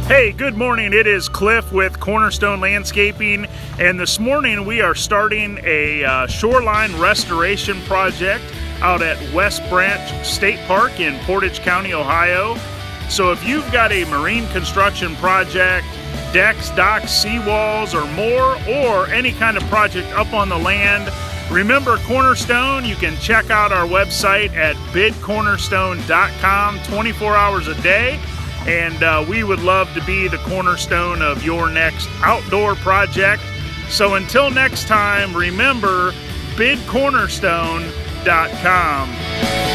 Hey, good morning. It is Cliff with Cornerstone Landscaping, and this morning we are starting a shoreline restoration project out at West Branch State Park in Portage County, Ohio. So if you've got a marine construction project, decks, docks, seawalls, or more, or any kind of project up on the land, remember Cornerstone. You can check out our website at bidcornerstone.com 24 hours a day. And we would love to be the cornerstone of your next outdoor project. So until next time, remember bidcornerstone.com.